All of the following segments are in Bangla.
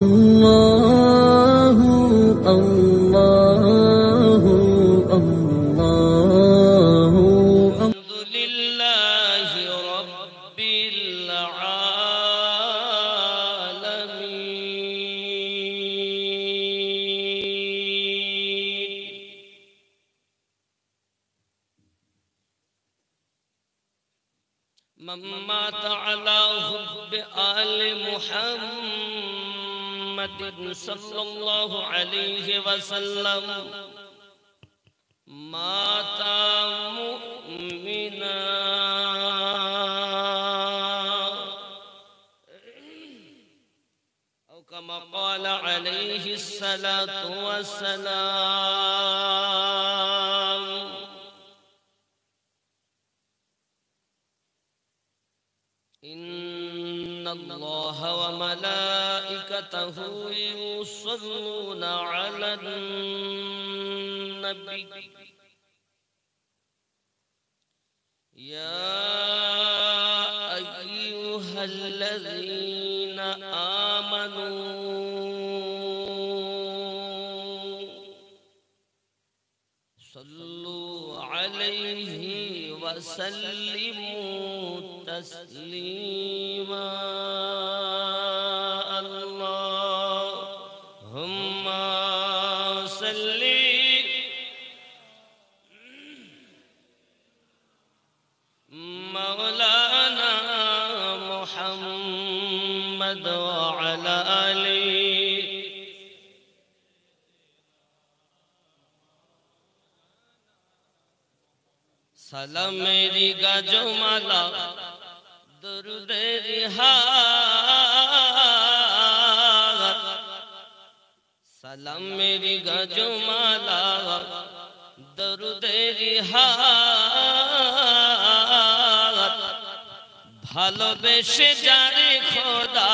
الله الله الله الحمد لله رب العالمين من مات على حب آل محمد صلى الله عليه وسلم مات مؤمنا أو كما قال عليه الصلاة والسلام إن الله وملائكته يصلون على النبي يا أيها الذين آمنوا صلوا عليه وسلموا تسليما اللهم صل مولانا محمد وعلى آله سلام میری گاجومالا درود رہا سلام میری گاجومالا درود رہا ভালোবেসে যারে খোদা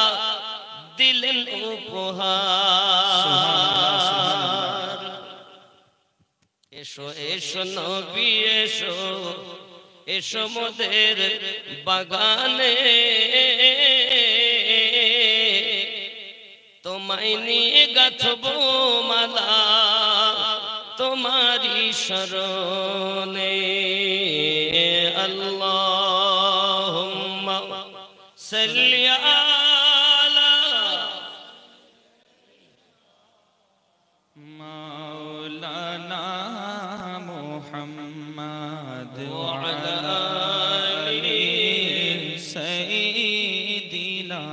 দিলেন উপহার এসো এসো নবী এসো এসো মোদের বাগানে তোমায় নিয়ে গাঁথবো মালা তোমারি শরণে আল্লাহুম্মা সাল্লি আলা মাওলানা মুহাম্মদ ওয়া আলা আলি সাইয়্যিদিনা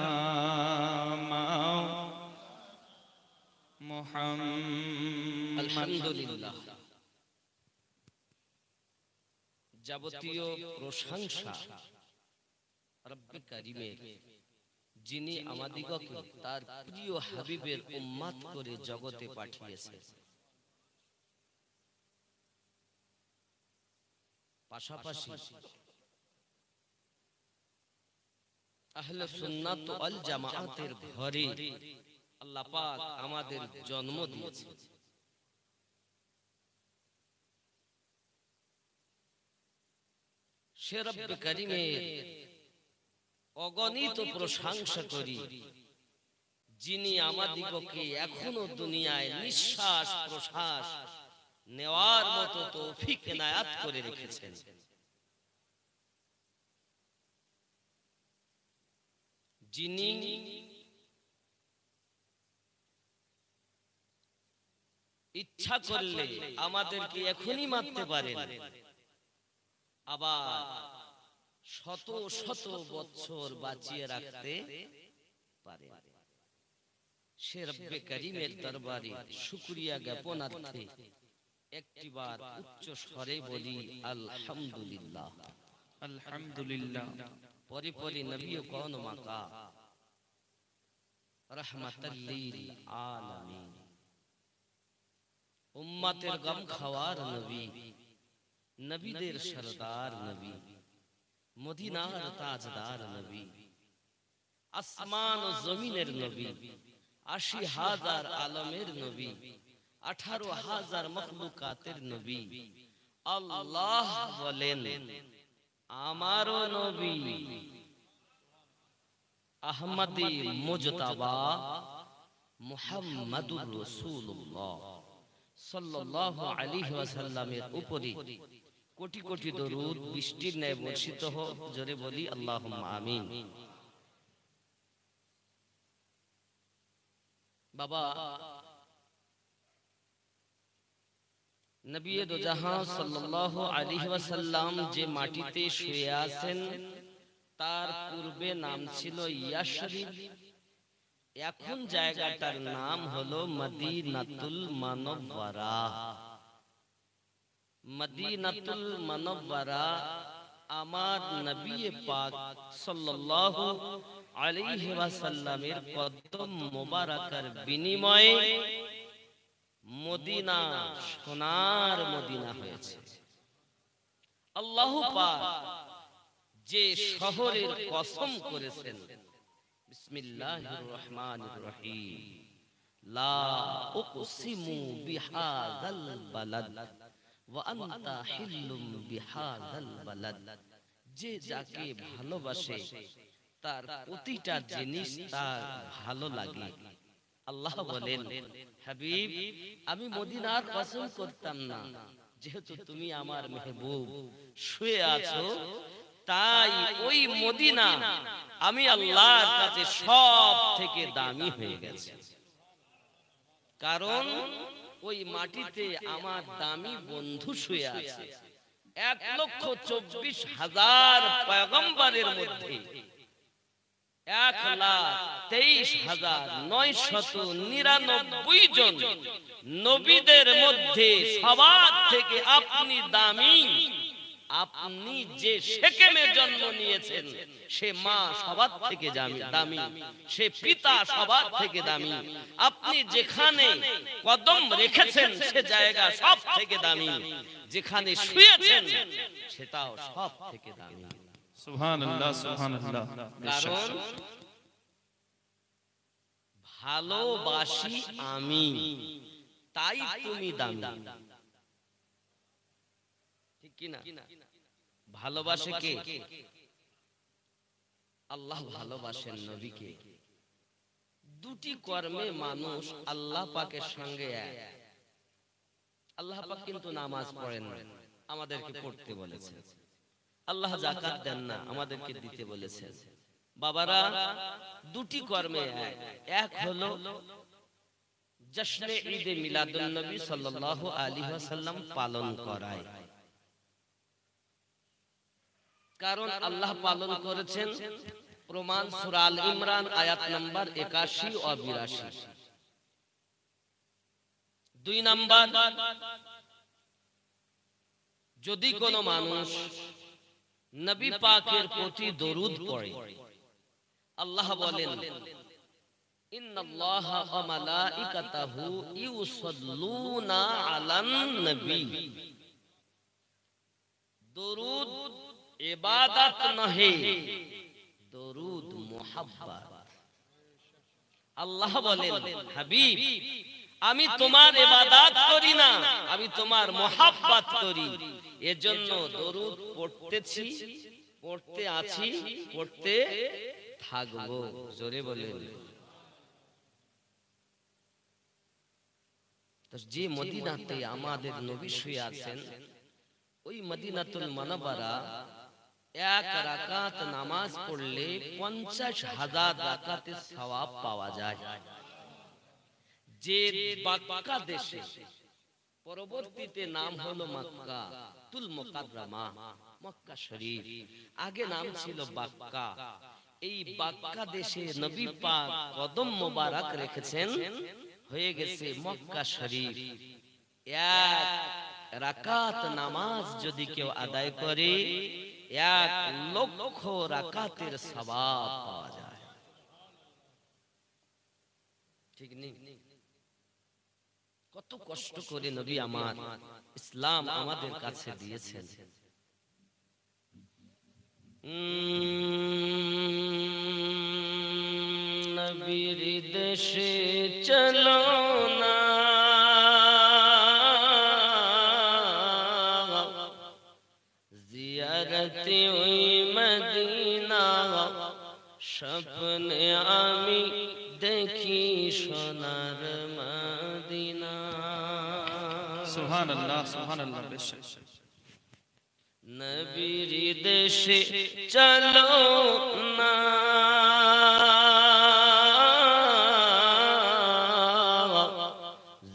মুহাম্মদ আলহামদুলিল্লাহ যাবতীয় প্রশংসা রব্বে কারীমের যিনি আমাদিগকে তার প্রিয় হাবিবের উম্মত করে জগতে পাঠিয়েছেন পাশাপাশি আহলে সুন্নাত ওয়াল জামাআতের ঘরে আল্লাহ পাক আমাদের জন্ম দিয়েছেন সে রব্বে কারীমের অগণিত প্রশংসা করি যিনি আমাদিগকে এখনো দুনিয়ায় নিঃশ্বাস প্রশ্বাস নেওয়ার মতো তৌফিক এনায়াত করে রেখেছেন যিনি ইচ্ছা করলে আমাদেরকে এখনই মারতে পারেন আবার শত শত বছর বাঁচিয়ে রাখতে পারে সে রব্বে কারীমের দরবারে শুকরিয়া জ্ঞাপনার্থে একটিবার উচ্চ স্বরে বলি আলহামদুলিল্লাহ আলহামদুলিল্লাহ পরে পরে নবী কোন মাকা রাহমাতাল লিল আলামিন উম্মতের গম খাওয়ার নবী নবীদের সরদার নবী মদিনার তাজদার নবী আসমান ও জমিনের নবী ৮০,০০০ আলমের নবী ১৮,০০০ মখলুকাতের নবী আল্লাহ বলেন আমারও নবী আহমদী মুজতাবা মুহাম্মাদুর রাসূলুল্লাহ সাল্লাল্লাহু আলাইহি ওয়াসাল্লামের উপরে কোটি কোটি দরুদ বৃষ্টির ন্যায় বর্ষিত হোক। জোরে বলি আল্লাহুম্মা আমিন। বাবা, নবী দো জাহান সাল্লাল্লাহু আলাইহি ওয়াসাল্লাম যে মাটিতে শুয়ে আছেন তার পূর্বে নাম ছিল ইয়াশরিব। এখন জায়গাটার নাম হলো মদিনাতুল মুনাওয়ারা। মদিনাতুল মুনাওয়ারা আমার নবী পাক সাল্লাল্লাহু আলাইহি ওয়াসাল্লামের কদম মোবারকের বিনিময়ে মদিনা সোনার মদিনা হয়েছে। আল্লাহ পাক যে শহরের কসম করেছেন, বিসমিল্লাহির রহমানির রহিম, লা উকসিমু বিহাযাল বালাদ ওয়া আনতা হিল্লুম বিহাযাল বালাদ। যে যাকে ভালোবাসে তার প্রতিটা জিনিস তার ভালো লাগে। আল্লাহ বলেন, হাবিব আমি মদিনার কসম করতাম না, যেহেতু তুমি আমার মেহবুব শুয়ে আছো, তাই ওই মদিনা আমি আল্লাহর কাছে সব থেকে দামি হয়ে গেছে। কারণ ওই মাটিতে আমার দামি বন্ধু শুয়ে আছে। 1,24,000 পয়গম্বরের মধ্যে 1,23,999 জন নবীদের মধ্যে সবার থেকে আপনি দামি। আপনি যে সেকেমে জন্ম নিয়েছেন সে মা সবার থেকে দামি, সে পিতা সবার থেকে দামি। আপনি যেখানে কদম রেখেছেন সে জায়গা সব থেকে দামি, যেখানে শুয়েছেন সেটাও সব থেকে দামি। সুবহানাল্লাহ, সুবহানাল্লাহ। কারণ ভালোবাসি আমি, তাই তুমি দামি। ঠিক কি না? ভালোবাসে কে? আল্লাহ ভালোবাসেন নবীকে। দুটি কর্মে মানুষ আল্লাহ পাকের সঙ্গে এক। আল্লাহ পাক কিন্তু নামাজ পড়েন না, আমাদেরকে পড়তে বলেছেন। আল্লাহ যাকাত দেন না, আমাদেরকে দিতে বলেছেন। বাবারা, দুটি কর্মে এক। এক হলো জশ্নে ঈদে মিলাদুন নবী সাল্লাল্লাহু আলাইহি ওয়াসাল্লাম পালন করায়। কারণ আল্লাহ পালন করেছেন, প্রমাণ সূরা আল ইমরান আয়াত নাম্বার 81 ও 82। দুই নাম্বার, যদি কোনো মানুষ নবী পাকের প্রতি দরুদ পড়ে, আল্লাহ বলেন, ইন্নাল্লাহা ওয়া মালাইকাতাহু ইউসাল্লুনা আলান নবী। দরুদ ইবাদত নহে, দরুদ মুহাব্বত। আল্লাহ বলেন, হাবিব আমি তোমার ইবাদত করি না, আমি তোমার মুহাব্বত করি। এজন্য দরুদ পড়তেছি, পড়তে আছি, পড়তে থাকবো। জোরে বলেন। যে মদিনাতে আমাদের নবী শুয়ে আছেন, ওই মদিনাতুল মুনাওয়ারা এক রাকাত নামাজ পড়লে 50,000 রাকাতের সওয়াব পাওয়া যায়। যে মক্কা দেশে, পরবর্তীতে নাম হলো মক্কা তুল মুকাররমা, মক্কা শরীফ, আগে নাম ছিল বাক্কা। এই বাক্কা দেশে নবী পাক কদম মোবারক রেখেছেন, হয়ে গেছে মক্কা শরীফ। এক রাকাত নামাজ যদি কেউ আদায় করে 1,00,000 রাকাতের সওয়াব পাওয়া যায়। ঠিক নেই? কত কষ্ট করে নবী আমার ইসলাম আমাদের কাছে দিয়েছেন। নবীর দেশে চলো না, জিয়ারতে ওই মদিনা, স্বপ্নে আমি দেখি সোনার মদিনা। সুবহানাল্লাহ সুবহানাল্লাহ। বেশক নবীর দেশে চলো না,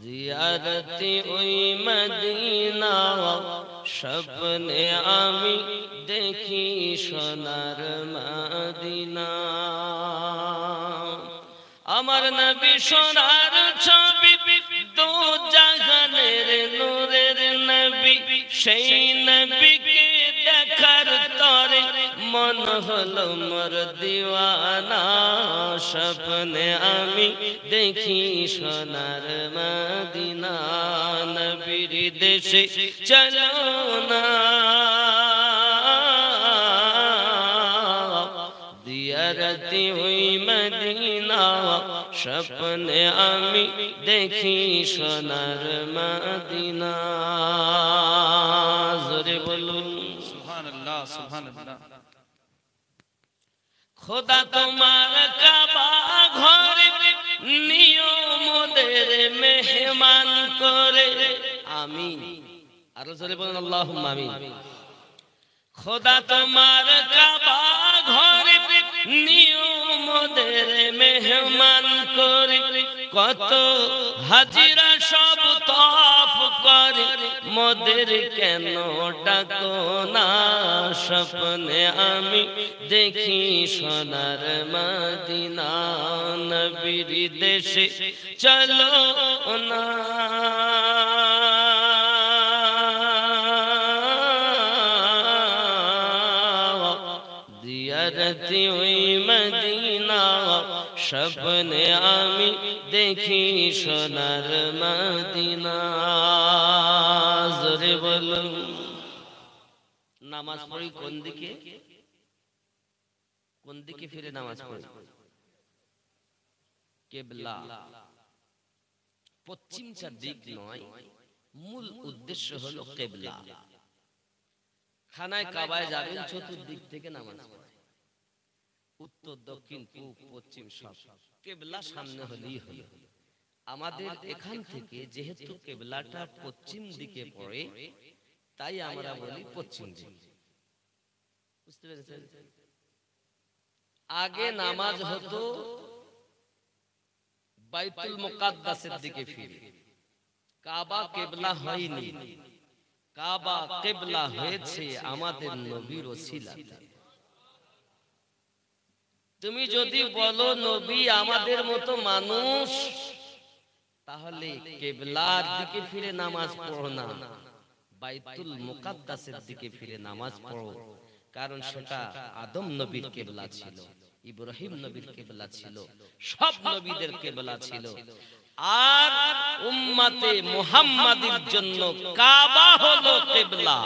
জিয়ারতে ওই মদিনা, স্বপ্নে আমি দেখি সোনার মদিনা। আমার নবী সোনার ছবি, দো জাহানের নূরের নবী, সেই নবীকে দেখার তরে মন হলো মোর দিওয়ানা। স্বপ্নে আমি দেখি সোনার মদিনা। নবীর দেশে চলো না, জিয়ারতে ওই মদিনা, স্বপ্নে আমি দেখি সোনার মদিনা। জোরে বলুন সুবহানাল্লাহ সুবহানাল্লাহ। খোদা তোমার কাবা ঘরে নিও মোদের মেহমান করে। আমিন। আরো জোরে বলুন আল্লাহুম্মা আমিন। খোদা তোমার কাবা ঘরে নিও মোদের মেহমান করে। কত হাজিরা সব তওয়াফ করে, মোদের কেন ডাকো না। স্বপ্নে আমি দেখি সোনার মদিনা। নবীর দেশে চলো না, জিয়ারতে ওই মদিনা, স্বপ্নে আমি দেখি সোনার মদিনা। জোরে বলুন। নামাজ পড়ি কোন দিকে? কোন দিকে ফিরে নামাজ পড়ি? কিবলা। পশ্চিমটা দিক নয়, মূল উদ্দেশ্য হলো কিবলা। খানায় কাবায় যাবেন, চতুর্দিক থেকে নামাজ পড়েন, উত্তর দক্ষিণ পূব পশ্চিম সব কিবলা সামনে হলেই হলো। আমাদের এখান থেকে যেহেতু কিবলাটা পশ্চিম দিকে পড়ে, তাই আমরা বলি পশ্চিম দিক। বুঝতে পেরেছেন? আগে নামাজ হতো বাইতুল মুকাদ্দাসের দিকে ফিরে। কাবা কিবলা হয়নি, কাবা কিবলা হয়েছে আমাদের নবীর ওসিলাতে। তুমি যদি বলো নবী আমাদের মতো মানুষ, তাহলে কিবলার দিকে ফিরে নামাজ পড়ো না, বাইতুল মুকাদ্দাসের দিকে ফিরে নামাজ পড়ো। কারণ সেটা আদম নবীর কিবলা ছিল, ইব্রাহিম নবীর কিবলা ছিল, সব নবীদের কিবলা ছিল। আর উম্মতে মুহাম্মাদের জন্য কাবা হলো কিবলা।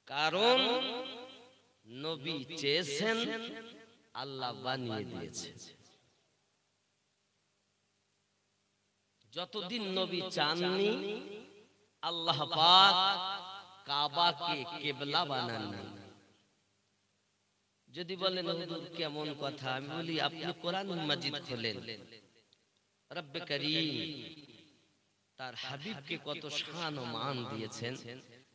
কারণ নবী চেয়েছেন, আল্লাহ বানিয়ে দিয়েছে। যতদিন নবী চাননি, আল্লাহ পাক কাবাকে কিবলা বানাননি। যদি বলেন হুজুর কেমন কথা, আমি বলি আপনি কোরআনুল মাজিদ খোলেন, রব্বে করিম তার হাবিবকে কত শান ও মান দিয়েছেন।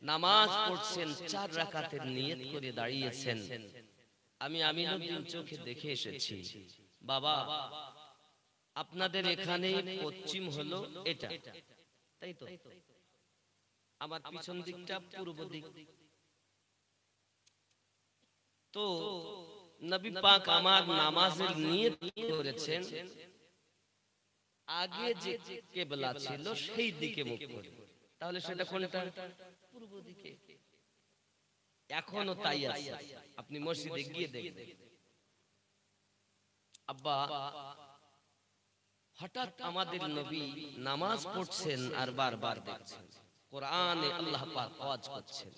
নামাজ পড়ছেন, 4 রাকাতের নিয়ত করে দাঁড়িয়েছেন। আমি আমিনুদ্দিন চোখে দেখে এসেছি। বাবা আপনাদের এখানে পশ্চিম হলো এটা, তাই তো? আমার পিছন দিকটা পূর্ব দিক। তো নবী পাক আমার নামাজের নিয়ত করেছেন, আগে যে কিবলা ছিল সেই দিকে মুখ করে। তাহলে সেটা কোনটা? পূর্ব দিকে। এখনো তাই আছে, আপনি মসজিদে গিয়ে দেখবেন। আব্বা হঠাৎ আমাদের নবী নামাজ পড়ছেন আর বারবার দেখছেন, কোরআনে আল্লাহ পাক আওয়াজ করছেন,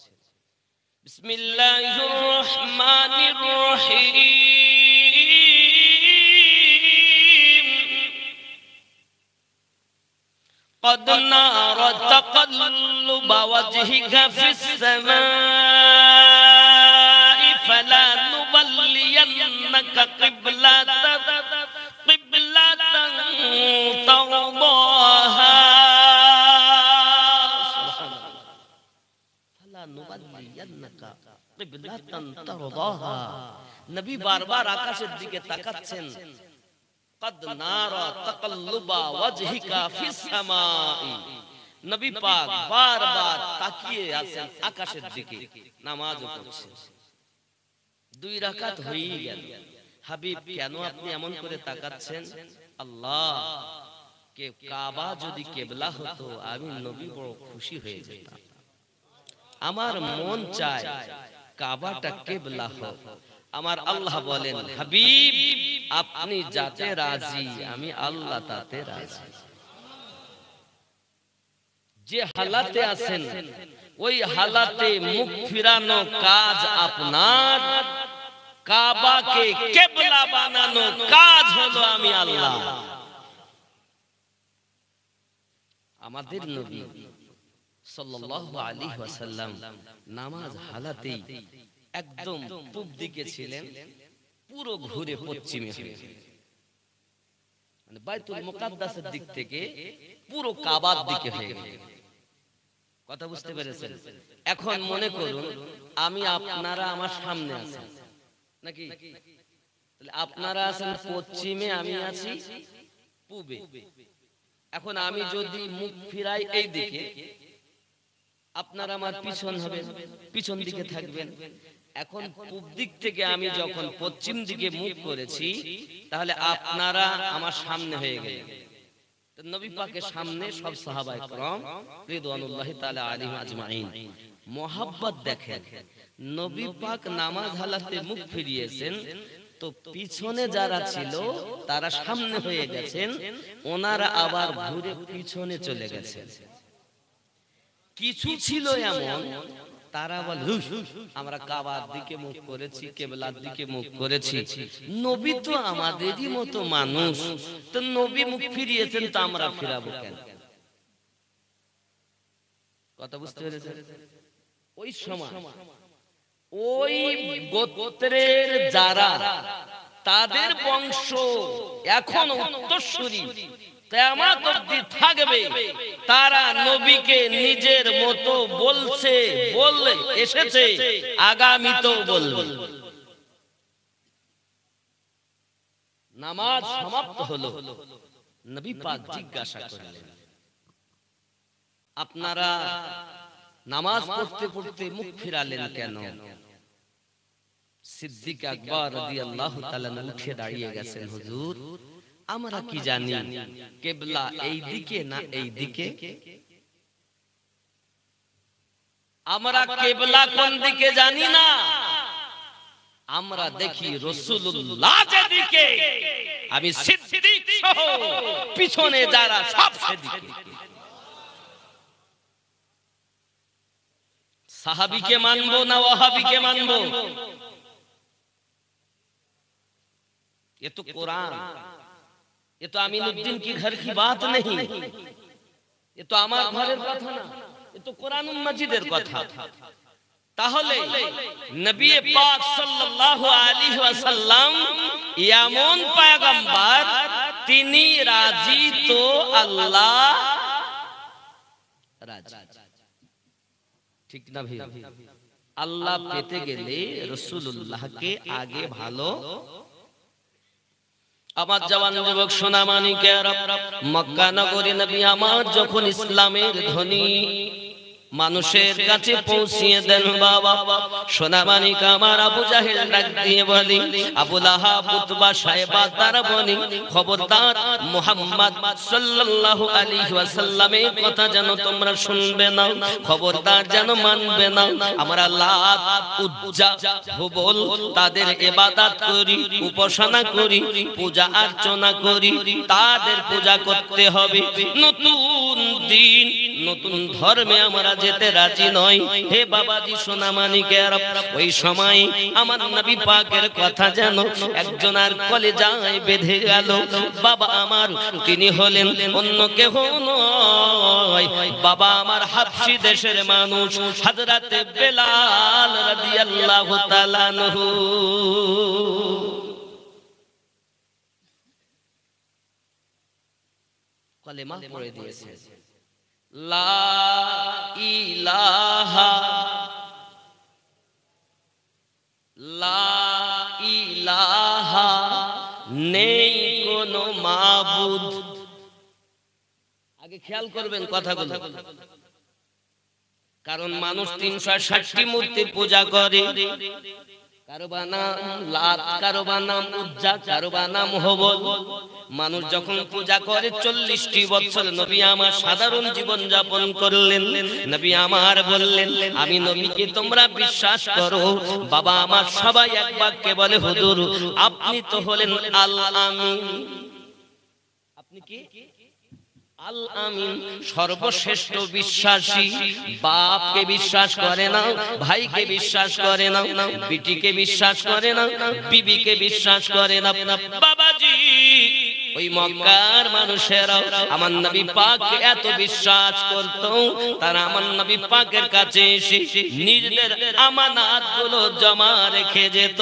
বিসমিল্লাহির রহমানির রহিম, قد نرى تقلب وجهك في السماء فلنولينك قبلة বিবকাতান তারদাহা। নবী বারবার আকাশের দিকে তাকাচ্ছেন। কদ নারা তাকাল্লুবা ওয়াজহিকা ফিস সামাই। নবী পাক বারবার তাকিয়ে আছেন আকাশের দিকে, নামাজও পড়ছেন। 2 রাকাত হয়েই গেল। হাবিব, কেন আপনি এমন করে তাকাচ্ছেন? আল্লাহ, কে কাবা যদি কিবলা হতো আমি নবী বড় খুশি হয়ে যেতাম। আমার মন চায় কাবাটা কিবলা হোক। আমার আল্লাহ বলেন, হাবিব আপনি যাতে রাজি আমি আল্লাহ তাতে রাজি। যে হালাতে আছেন ওই হালাতে মুখ ফিরানো কাজ আপনার, কাবাকে কিবলা বানানো কাজ হলো আমি আল্লাহ। আমাদের নবী সাল্লাল্লাহু আলাইহি ওয়াসাল্লাম নামাজ হালাতেই একদম পূব দিকে ছিলেন, পুরো ঘুরে পশ্চিমে হয়ে মানে বাইতুল মুকাদ্দাসের দিক থেকে পুরো কাবার দিকে হয়ে গেল। কথা বুঝতে পেরেছেন? এখন মনে করুন আমি আপনারা আমার সামনে আছেন নাকি, তাহলে আপনারা আছেন পশ্চিমে, আমি আছি পূবে। এখন আমি যদি মুখ ফিরাই এই দিকে, আপনারা আমার পিছন হবে, পিছন দিকে থাকবেন। এখন পূব দিক থেকে আমি যখন পশ্চিম দিকে মুখ করেছি, তাহলে আপনারা আমার সামনে হয়ে গেলেন। নবী পাকের সামনে সব সাহাবায়ে কেরাম রিদওয়ানুল্লাহি তাআলা আলাইহিম আজমাইন। মোহাব্বত দেখেন, নবী পাক নামাজ হালাতে মুখ ফিরিয়েছেন, তো পিছনে যারা ছিল তারা সামনে হয়ে গেছেন, ওনারা আবার ঘুরে পিছনে চলে গেছেন। কিছু ছিল এমন তারা বলে আমরা কাবার দিকে মুখ করেছি, কিবলার দিকে মুখ করেছি। নবী তো আমাদেরই মতো মানুষ, তো নবী মুখ ফিরিয়েছেন তো আমরা ফিরাবো কেন? কথা বুঝতে পেরেছেন? ওই সময় ওই গোত্রের যারা, তাদের বংশ এখন উত্তরসূরি কিয়ামত অবধি থাকবে, তারা নবীকে নিজের মতো বলছে, বলে এসেছে, আগামীতেও বলবে। নামাজ সমাপ্ত হলো। নবী পাক জিজ্ঞাসা করলেন, আপনারা নামাজ পড়তে পড়তে মুখ ফিরালেন কেন? সিদ্দিক আকবর রাদিয়াল্লাহু তাআলা উঠে দাঁড়িয়ে গেছেন, হুজুর আমরা কি জানি কিবলা এই দিকে না এই দিকে? আমরা কিবলা কোন দিকে জানি না, আমরা দেখি রাসূলুল্লাহ যেদিকে, আমি সিদ্দিক সহ পিছনে যারা সব সেদিকে। সাহাবীকে মানবো না ওয়াহাবীকে মানবো? ये तो कुरान, ये तो আমিনুদ্দিন की घर की बात नहीं, ये तो আমার ঘরের কথা না, ये तो কোরআনুল মাজিদের কথা। তাহলে নবী পাক সাল্লাল্লাহু আলাইহি ওয়াসাল্লাম এমন পয়গম্বর, তিনি রাজি তো আল্লাহ রাজি, ঠিক না ভাই? আল্লাহ পেতে গেলে রাসূলুল্লাহকে আগে ভালো। আমার জওয়ান যুবক সোনা মানিকেরা, মক্কা নগরী নবী আমার যখন ইসলামের ধ্বনি মানুষের কাছে পৌঁছিয়ে দেন, বাবা সোনা মানিক আমার আবু জাহেল ডাক দিয়ে বলি, আবু লাহাব উতবা সাহেবা তারা বলি, খবরদার মুহাম্মদ সাল্লাল্লাহু আলাইহি ওয়াসাল্লামের কথা যেন তোমরা শুনবে না, খবরদার যেন মানবে না। আমরা লাত উজ্জা হুবল তাদের ইবাদত করি, উপাসনা করি, পূজা অর্চনা করি, তাদের পূজা করতে হবে। নতুন দিন নতুন ধর্মে আমরা যেতে রাজি নয়। হে বাবাজি সোনা মানিকেরা, ওই সময় আমার নবী পাকের কথা যেন একজনের কলিজায় বেঁধে গেল। বাবা আমার তিনি হলেন অন্য কেউ নয়, বাবা আমার হাবশী দেশের মানুষ হযরতে বেলাল রাদিয়াল্লাহু তাআলা আনহু। কলেমা পড়ে দিয়েছে, লা ইলাহা কোনো মাবুদ। আগে খেয়াল করবেন কথাগুলো, কারণ মানুষ 360টি মূর্তির পূজা করে। কারো বা নাম লাত, কারো বা নাম উজ্জা, কারো বা নাম হবল। মানুষ যখন পূজা করে 40টি বছর নবী আমার সাধারণ জীবন যাপন করলেন। নবী আমার বললেন, আমি নবীকে তোমরা বিশ্বাস করো। বাবা আমার সবাই এক বাক্যে বলে, হুজুর আপনি তো হলেন আল আমিন। আপনি কি? আল আমিন, সর্বশ্রেষ্ঠ বিশ্বাসী। বাপকে বিশ্বাস করে না, ভাইকে বিশ্বাস করে না, বিটিকে বিশ্বাস করে না, বিবিকে বিশ্বাস করে না। বাবাজি, ওই মক্কার মানুষেরা আমার নবী পাককে এত বিশ্বাস করত, তারা আমার নবী পাকের কাছে এসে নিজেদের আমানাতগুলো জমা রেখে যেত।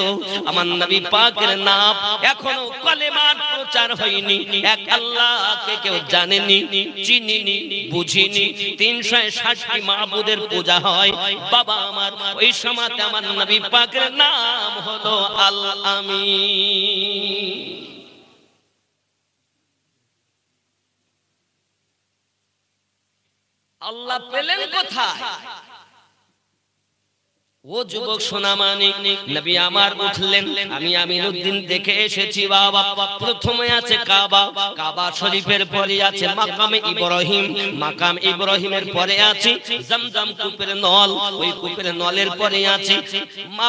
আমার নবী পাকের নাম এখনো কলেমার প্রচার হয়নি, এক আল্লাহকে কেউ জানেনি, চিনিনি, বুঝিনি। 360টি মাবুদের পূজা হয়। বাবা আমার, ওই সময়তে আমার নবী পাকের নাম হলো আল আমিন। আল্লাহ পেলেন কোথায়? ও যুবক সোনা মানিক, নবী আমার উঠলেন, আমি আমিনুদ্দিন দেখে এসেছি বাবা। প্রথমে আছে কাবা, কাবা শরীফের পরে আছে মাকামে ইব্রাহিম, মাকাম ইব্রাহিমের পরে আছে জমজম কূপের নল, ওই কূপের নলের পরে আছে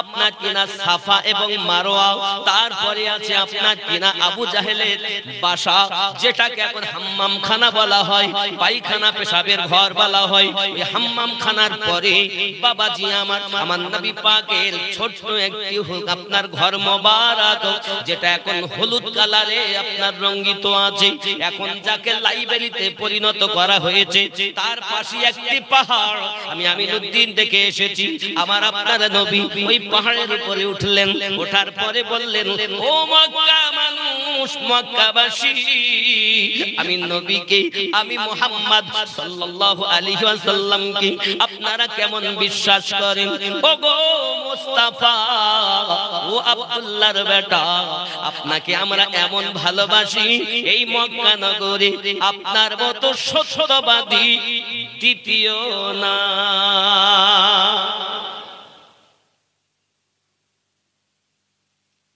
আপনার কিনা সাফা এবং মারওয়া, তারপরে আছে আপনার কিনা আবু জাহেলের বাসা, যেটাকে এখন হাম্মাম খানা বলা হয়, পায়খানা পেশাবের ঘর বলা হয়। ওই হাম্মাম খানার পরে বাবাজি আমার নবী পাকের ছোট্ট একটি আপনার ঘর মোবারক, যেটা এখন হলুদ কালারে আপনার রঙিত আছে, এখন যাকে লাইব্রেরিতে পরিণত করা হয়েছে। তার পাশে একটি পাহাড়, আমি আমিনুদ্দিন দেখে এসেছি। আমার আপনার নবী ওই পাহাড়ের উপরে উঠলেন, ওঠার পরে বললেন, ও মক্কা মানুষ, মক্কাবাসী, আমি নবীকে, আমি মুহাম্মদ সাল্লাল্লাহু আলাইহি ওয়াসাল্লামকে আপনারা কেমন বিশ্বাস করেন? ওগো মুস্তাফা, ও আব্দুল্লাহর বেটা, আপনাকে আমরা এমন ভালোবাসি, এই মক্কা নগরে আপনার মতো সত্যবাদী দ্বিতীয় না।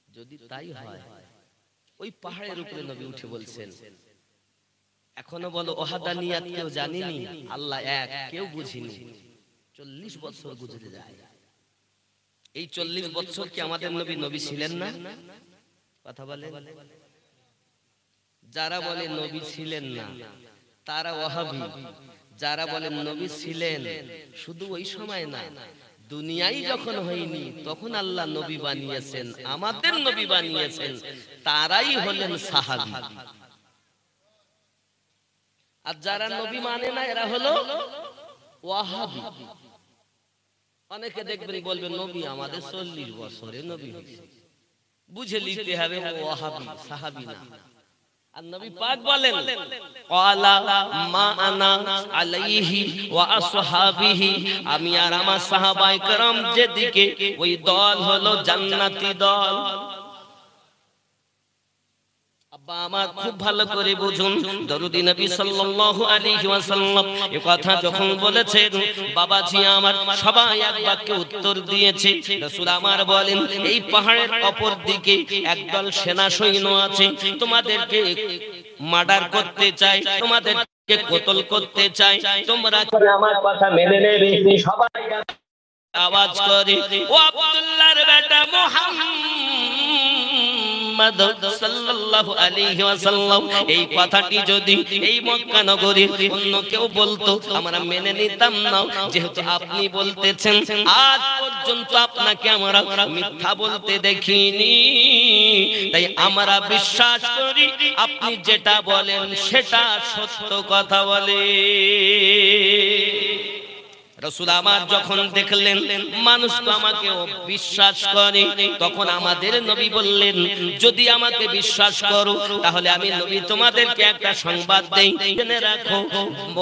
যদি তাই হয়, ওই পাহাড়ের উপরে নবী উঠে বলছেন, এখনো বলো ওহাদানিয়াত কেউ জানেনি, আল্লাহ এক, কেউ বুঝিনি। 40 বছর গুজরে যায়। এই 40 বছর কি আমাদের নবী নবী ছিলেন না? কথা বলে। যারা বলে নবী ছিলেন না তারা ওয়াহাবি, যারা বলেন নবী ছিলেন শুধু ওই সময় না, দুনিয়াই যখন হয়নি তখন আল্লাহ নবী বানিয়েছেন, আমাদের নবী বানিয়েছেন, তারাই হলেন সাহাবী। আর যারা নবী মানে না এরা হলো ওয়াহাবী। অনেকে দেখবেন বলবেন নবী আমাদের 40 বছরে নবী হয়েছে, বুঝে লিখতে হবে ওয়াহাবী, সাহাবী না। আর নবী পাক বলেন, ক্বালা মা আনা আলাইহি ওয়া আসহাবিহি, আমি আর আমার সাহাবায়ে کرام যেদিকে, ওই দল হলো জান্নাতি দল। আব্বা আমার খুব ভালো করে বুঝুন, দরুদি নবী সাল্লাল্লাহু আলাইহি ওয়াসাল্লাম এই কথা যখন বলেছেন, বাবাজি আমার সবাই এক বাক্যে উত্তর দিয়েছে। রাসূল আমার বলেন, এই পাহাড়ের অপর দিকে একদল সেনা সৈন্য আছে, তোমাদেরকে মার্ডার করতে চায়, তোমাদেরকে কতল করতে চায়, তোমরা আমার কথা মেনে নেবে। সবাই আওয়াজ করে, ও আব্দুল্লাহর বেটা মুহাম্মদ সাল্লাল্লাহু আলাইহি ওয়াসাল্লাম, এই কথাটি যদি এই মক্কা নগরীর অন্য কেউ বলতো আমরা মেনে নিতাম না। যেহেতু আপনি বলতেছেন, আজ পর্যন্ত আপনাকে আমরা মিথ্যা বলতে দেখিনি, তাই আমরা বিশ্বাস করি আপনি যেটা বলেন সেটা সত্য কথা বলে। রাসূল আমার যখন দেখলেন মানুষ তো আমাকে বিশ্বাস করে, তখন আমাদের নবী বললেন, যদি আমাকে বিশ্বাস করো তাহলে আমি নবী তোমাদেরকে একটা সংবাদ দেই, জেনে রাখো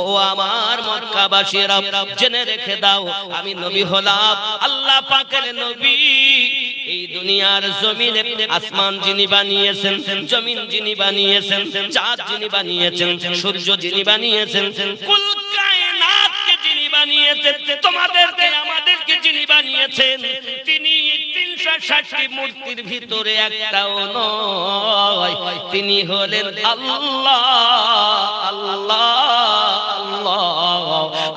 ও আমার মক্কাবাসীরা, জেনে রেখে দাও, আমি নবী হলাম আল্লাহ পাকের নবী। এই দুনিয়ার জমিনে আসমান যিনি বানিয়েছেন, জমিন যিনি বানিয়েছেন, চাঁদ যিনি বানিয়েছেন, সূর্য যিনি বানিয়েছেন, কুল কায়নাতকে যিনি বানিয়েছেন, তোমাদেরকে আমাদেরকে যিনি বানিয়েছেন, তিনি 360টি মূর্তির ভিতরে একটাও নয়, তিনি হলেন আল্লাহ। আল্লাহ আল্লাহ,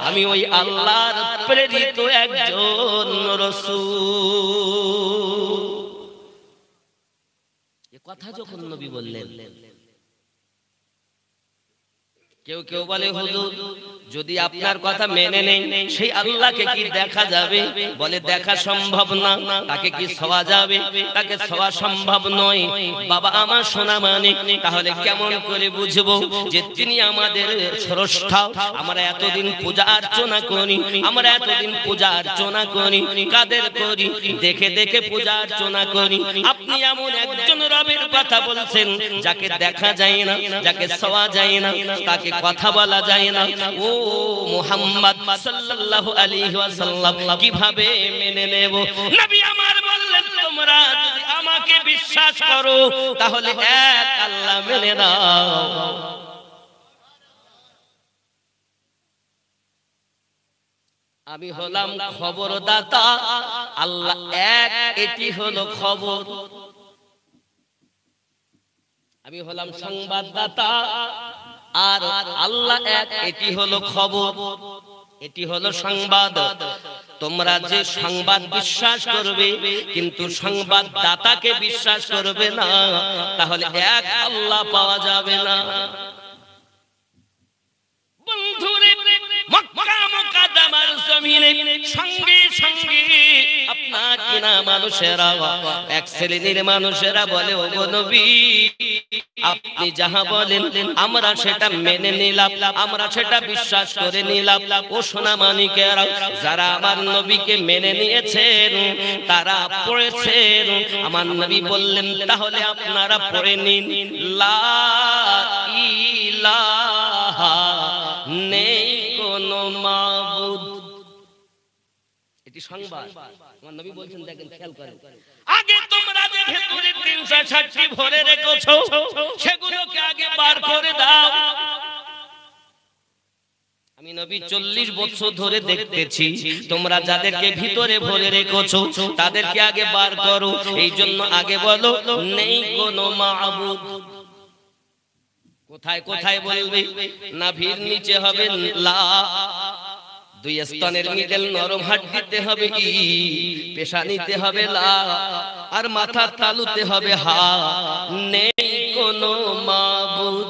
আমি ওই আল্লাহর প্রেরিত একজন রাসূল। এ কথা যখন নবী বললেন, কেউ কেউ বলে হুজুর যদি আপনার কথা মেনে নেই সেই আল্লাহকে কি দেখা যাবে? বলে দেখা সম্ভব না। তাকে কি ছোঁয়া যাবে? তাকে ছোঁয়া সম্ভব নয়। বাবা আমার সোনা মানিক, তাহলে কেমন করে বুঝবো যে তিনি আমাদের স্রষ্টা? আমরা এতদিন পূজা অর্চনা করি, আমরা এতদিন পূজা অর্চনা করি, কাদের করি? দেখে দেখে পূজা অর্চনা করি। আপনি এমন একজন রবের কথা বলছেন যাকে দেখা যায় না, যাকে ছোঁয়া যায় না, তাকে কথা বলা যায় না। ও মুহাম্মদ সাল্লাল্লাহু আলাইহি ওয়াসাল্লাম কিভাবে মেনে নেব? নবী আমার বললেন তোমরা যদি আমাকে বিশ্বাস করো তাহলে এক আল্লাহ মেনে নাও। আমি হলাম খবরদাতা, আল্লাহ এক, এটি হলো খবর। আমি হলাম সংবাদদাতা আর আল্লাহ এক, এটি হলো খবর, এটি হলো সংবাদ। তোমরা যে সংবাদ বিশ্বাস করবে কিন্তু সংবাদদাতাকে বিশ্বাস করবে না, তাহলে এক আল্লাহ পাওয়া যাবে না। বন্ধুরে, মক্কা মুকাদ্দামার জমিনে সঙ্গে সঙ্গে আপনার কিনা মানুষেরা, এক শ্রেণীর মানুষেরা বলে ও নবী আপনি যাহা বলেন আমরা সেটা মেনে নিলাম, আমরা সেটা বিশ্বাস করে নিলাম। ও সোনা মানিকেরা, যারা আমার নবীকে মেনে নিয়েছেন তারা পড়েছেন। আমার নবী বললেন তাহলে আপনারা পড়ে নিন লা ইলাহা, নেই কোনো মাবুদ। এটি সংবাদ আমার নবী বলছেন, দেখেন খেয়াল করেন। আগে তোমরা যে ভেতরে 360টি ভরে রেখেছো সেগুলোকে আগে বার করে দাও। আমি নবী 40 বছর ধরে দেখতেছি তোমরা যাদেরকে ভিতরে ভরে রেখেছো তাদেরকে আগে বার করো। এই জন্য আগে বলো নেই কোনো মাবুদ। কোথায় কোথায় বলবে? নাভির নিচে হবে লা, দুই স্তনের মিডল নরম হাড্ডিতে হবে ই, পেশানিতে হবে লা, আর মাথার তালুতে হবে হা। নেই কোনো মাবুদ।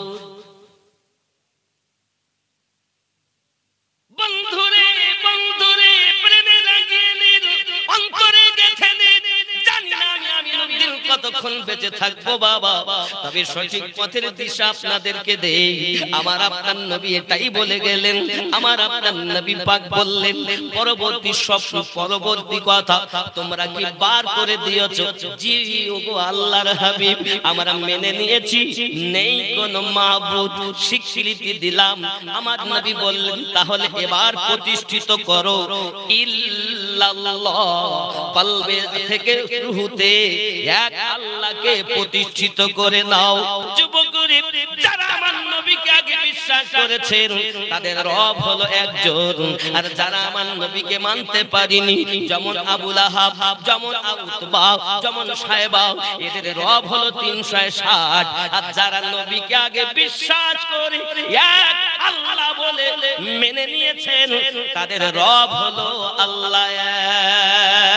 বন্ধুরে বন্ধুরে, প্রেমে লাগিয়ে নিন, অন্তরে গেঁথে নিন। জানি না আমি নবীর কতক্ষণ বেঁচে থাকবো বাবা, তবে সঠিক পথের দিশা আপনাদেরকে দেই। আমার আপনার নবী এটাই বলে গেলেন, আমার আপনার নবী পাক বললেন পরবর্তী স্বপ্ন, পরবর্তী কথা তোমরা কি বার করে দিয়েছো? জি ওগো আল্লাহর হাবিব, আমরা মেনে নিয়েছি, নেই কোনো মাবুদ, স্বীকৃতি দিলাম। আমার নবী বললেন তাহলে এবার প্রতিষ্ঠিত করো ইল্লাল্লাহ, কলবে থেকে রুহুতে এক আল্লাহকে প্রতিষ্ঠিত করে নাও। যুবকরে, যারা আমার নবীকে আগে বিশ্বাস করেছেন তাদের রব হলো একজন, আর যারা আমার নবীকে মানতে পারেনি যেমন আবু লাহাব, যেমন উতবা, যেমন সায়বা, এদের রব হলো 360। আর যারা নবীকে আগে বিশ্বাস করে এক আল্লাহ বলে মেনে নিয়েছেন তাদের রব হলো আল্লাহ এক।